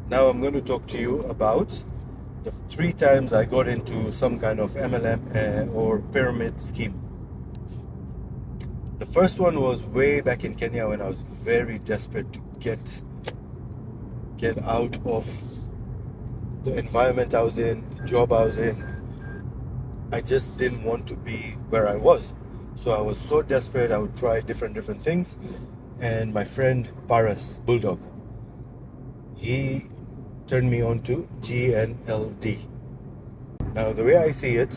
Now I'm going to talk to you about the 3 times I got into some kind of MLM or pyramid scheme. The first one was way back in Kenya when I was very desperate to get out of the environment I was in, the job I was in. I just didn't want to be where I was. So I was so desperate, I would try different things. And my friend Paras, Bulldog, he turned me on to GNLD. Now, the way I see it,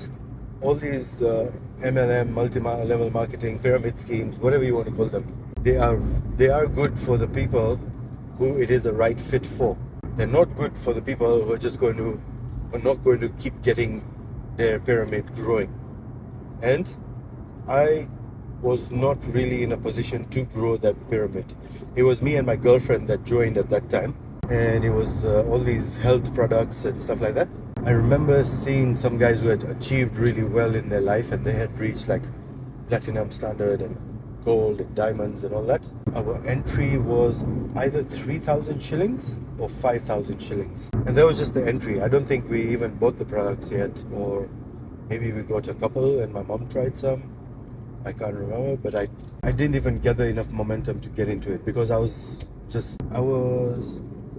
all these MLM, multi-level marketing, pyramid schemes, whatever you want to call them, they are good for the people who it is a right fit for. They're not good for the people who are not going to keep getting their pyramid growing. And I was not really in a position to grow that pyramid. It was me and my girlfriend that joined at that time, and it was all these health products and stuff like that. I remember seeing some guys who had achieved really well in their life, and they had reached like platinum standard and gold and diamonds and all that. Our entry was either 3,000 shillings or 5,000 shillings, and that was just the entry. I don't think we even bought the products yet, or maybe we got a couple and my mom tried some. I can't remember, but I didn't even gather enough momentum to get into it because I was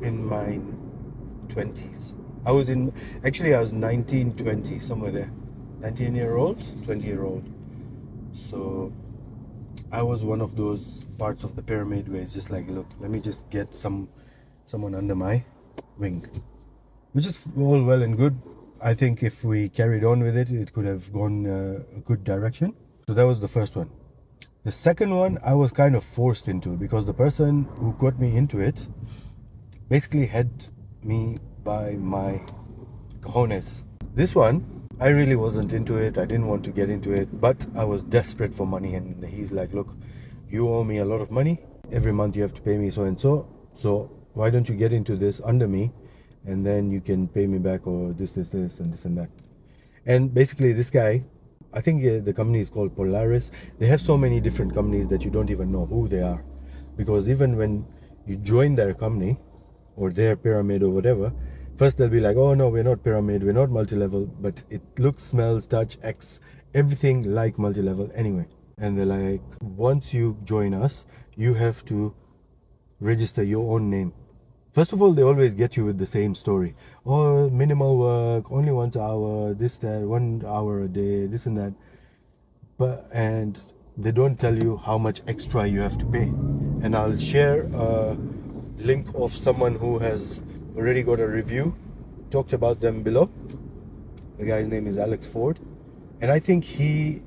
in my 20s. I was 19, 20, somewhere there. 19-year-old, 20-year-old. So I was one of those parts of the pyramid where it's just like, look, let me just get someone under my wing, which is all well and good. I think if we carried on with it, it could have gone a good direction. So that was the first one. The second one I was kind of forced into because the person who got me into it basically had me by my cojones. This one, I really wasn't into it. I didn't want to get into it, but I was desperate for money. And he's like, look, you owe me a lot of money. Every month you have to pay me so and so. So why don't you get into this under me, and then you can pay me back, or this and this and that. And basically this guy, I think the company is called Polaris. They have so many different companies that you don't even know who they are. Because even when you join their company or their pyramid or whatever, first they'll be like, oh no, we're not pyramid, we're not multi-level, but it looks, smells, touch, acts, everything like multi-level anyway. And they're like, once you join us, you have to register your own name. First of all, they always get you with the same story. Oh, minimal work, only once an hour, this, that, 1 hour a day, this and that. And they don't tell you how much extra you have to pay. And I'll share a link of someone who has already got a review, talked about them below. The guy's name is Alex Ford. And I think he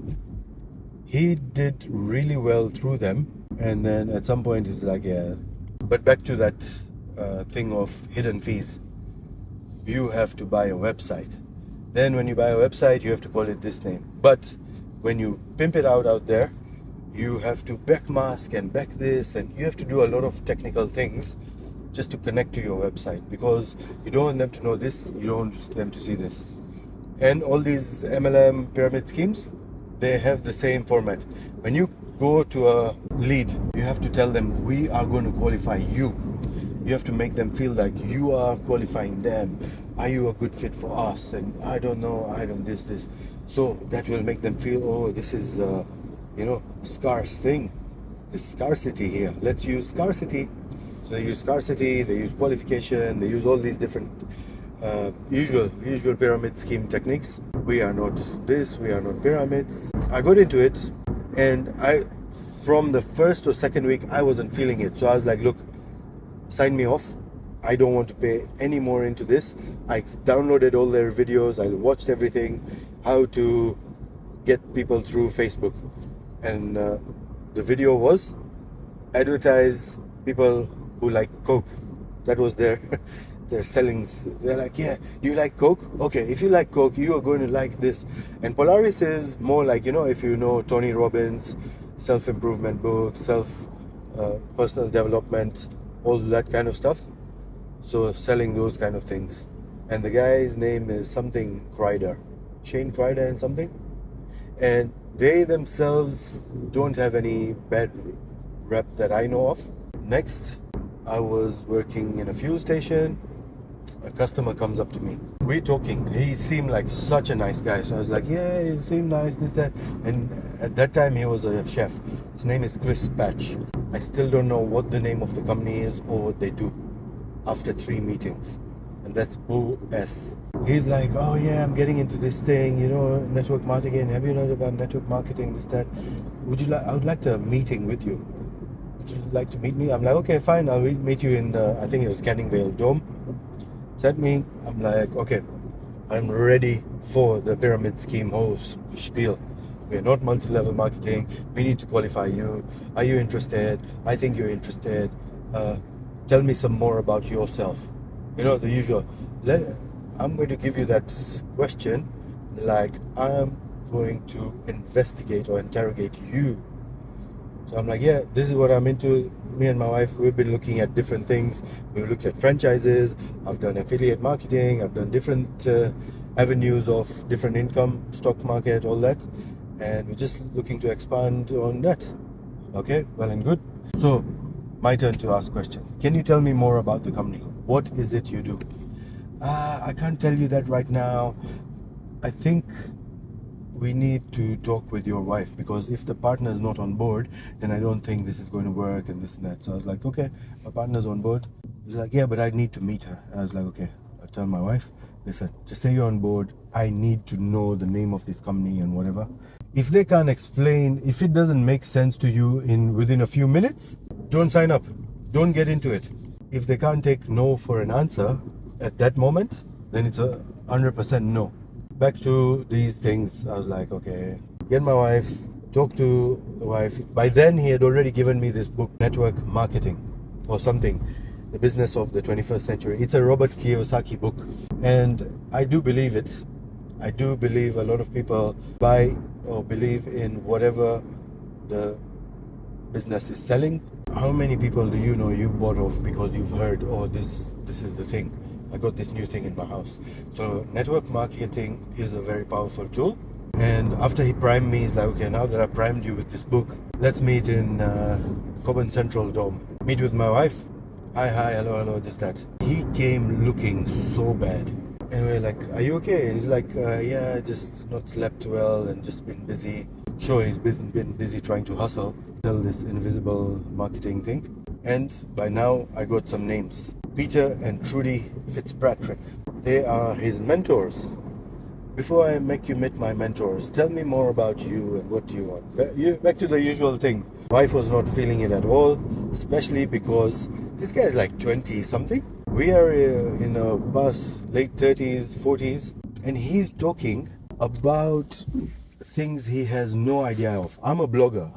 did really well through them. And then at some point he's like, yeah. But back to that thing of hidden fees. You have to buy a website. Then when you buy a website, you have to call it this name. But when you pimp it out there, you have to backmask and back this, and you have to do a lot of technical things just to connect to your website, because you don't want them to know this, you don't want them to see this. And all these MLM pyramid schemes, they have the same format. When you go to a lead, you have to tell them, we are going to qualify you. You have to make them feel like you are qualifying them. Are you a good fit for us? And I don't know, this. So that will make them feel, oh, this is, scarce thing. This scarcity here. Let's use scarcity. So they use scarcity, they use qualification, they use all these different usual pyramid scheme techniques. We are not this, we are not pyramids. I got into it, and from the first or second week, I wasn't feeling it. So I was like, look, sign me off. I don't want to pay any more into this. I downloaded all their videos. I watched everything, how to get people through Facebook. And the video was advertise people who like Coke. That was their sellings. They're like, yeah, do you like Coke? Okay, if you like Coke, you are going to like this. And Polaris is more like, if you know Tony Robbins, self-improvement books, personal development, all that kind of stuff. So selling those kind of things. And the guy's name is something Kreider, Shane Kreider and something. And they themselves don't have any bad rep that I know of. Next, I was working in a fuel station, a customer comes up to me. We're talking. He seemed like such a nice guy. So I was like, yeah, he seemed nice, this, that. And at that time, he was a chef. His name is Chris Patch. I still don't know what the name of the company is or what they do after 3 meetings. And that's OS. He's like, oh yeah, I'm getting into this thing, you know, network marketing. Have you heard about network marketing, this, that? I would like a meeting with you. Would you like to meet me? I'm like, okay, fine. I'll meet you in, I think it was Canning Vale Dome. Sent me. I'm like, okay, I'm ready for the pyramid scheme whole spiel. We're not multi-level marketing. We need to qualify you. Are you interested? I think you're interested. Tell me some more about yourself. You know, the usual. I'm going to give you that question like I'm going to investigate or interrogate you. So I'm like, yeah, this is what I'm into. Me and my wife, we've been looking at different things. We've looked at franchises. I've done affiliate marketing. I've done different avenues of different income, stock market, all that. And we're just looking to expand on that. Okay, well and good. So, my turn to ask questions. Can you tell me more about the company? What is it you do? I can't tell you that right now. I think we need to talk with your wife, because if the partner is not on board, then I don't think this is going to work and this and that. So I was like, okay, my partner's on board. He's like, yeah, but I need to meet her. And I was like, okay, I'll tell my wife, listen, just say you're on board. I need to know the name of this company and whatever. If they can't explain, if it doesn't make sense to you within a few minutes, don't sign up. Don't get into it. If they can't take no for an answer at that moment, then it's a 100% no. Back to these things, I was like, okay, get my wife, talk to the wife. By then, he had already given me this book, Network Marketing or something, The Business of the 21st Century. It's a Robert Kiyosaki book. And I do believe it. I do believe a lot of people buy or believe in whatever the business is selling. How many people do you know you bought off because you've heard, oh, this is the thing. I got this new thing in my house. So network marketing is a very powerful tool. And after he primed me, he's like, okay, now that I primed you with this book, let's meet in Cobham Central Dome. Meet with my wife. Hi, hello, this, that. He came looking so bad. And we're like, are you okay? He's like, yeah, just not slept well and just been busy. Sure, he's been busy trying to hustle, sell this invisible marketing thing. And by now, I got some names. Peter and Trudy Fitzpatrick. They are his mentors. Before I make you meet my mentors, tell me more about you and what do you want. Back to the usual thing. Wife was not feeling it at all, especially because this guy is like 20 something. We are in a bus, late 30s, 40s, and he's talking about things he has no idea of. I'm a blogger.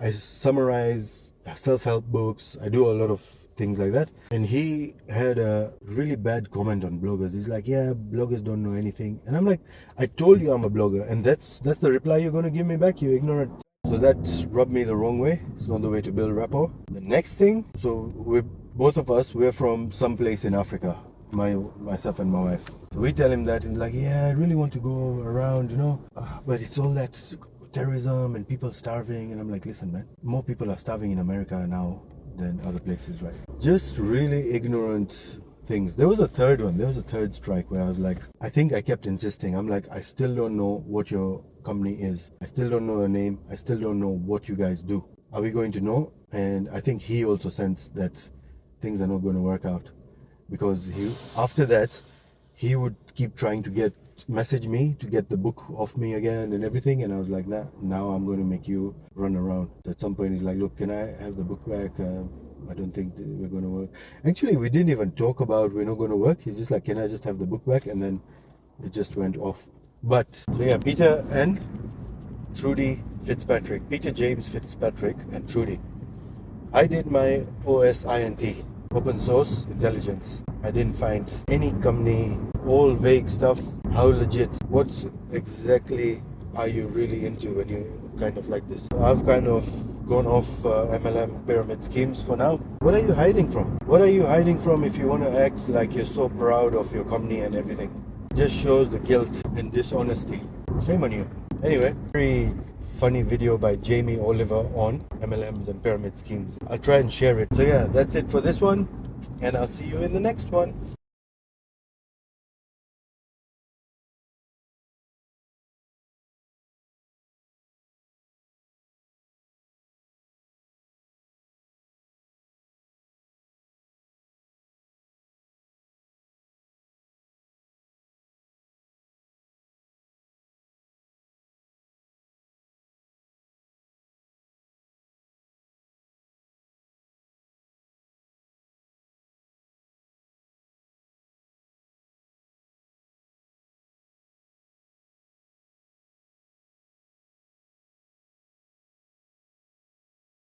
I summarize self-help books. I do a lot of things like that. And he had a really bad comment on bloggers. He's like, yeah, bloggers don't know anything. And I'm like, I told you I'm a blogger. And that's the reply you're going to give me back, you ignorant. So that rubbed me the wrong way. It's not the way to build rapport. The next thing, so both of us, we're from some place in Africa. Myself and my wife. So we tell him that. He's like, yeah, I really want to go around, you know. But it's all that terrorism and people starving. And I'm like, listen, man, more people are starving in America now than other places, right? Just really ignorant things. There was a third one. There was a third strike where I was like, I think I kept insisting. I'm like, I still don't know what your company is. I still don't know your name. I still don't know what you guys do. Are we going to know? And I think he also sensed that things are not going to work out, because after that he would keep trying to message me to get the book off me again and everything. And I was like, nah, now I'm going to make you run around. So at some point he's like, look, can I have the book back? I don't think we're going to work. Actually, we didn't even talk about we're not going to work. He's just like, can I just have the book back? And then it just went off. But so yeah, Peter and Trudy Fitzpatrick. Peter James Fitzpatrick and Trudy. I did my OSINT, Open Source Intelligence. I didn't find any company, all vague stuff. How legit? What exactly are you really into when you kind of like this? I've kind of gone off MLM pyramid schemes for now. What are you hiding from? What are you hiding from if you want to act like you're so proud of your company and everything? It just shows the guilt and dishonesty. Shame on you. Anyway, very funny video by Jamie Oliver on MLMs and pyramid schemes. I'll try and share it. So yeah, that's it for this one, and I'll see you in the next one.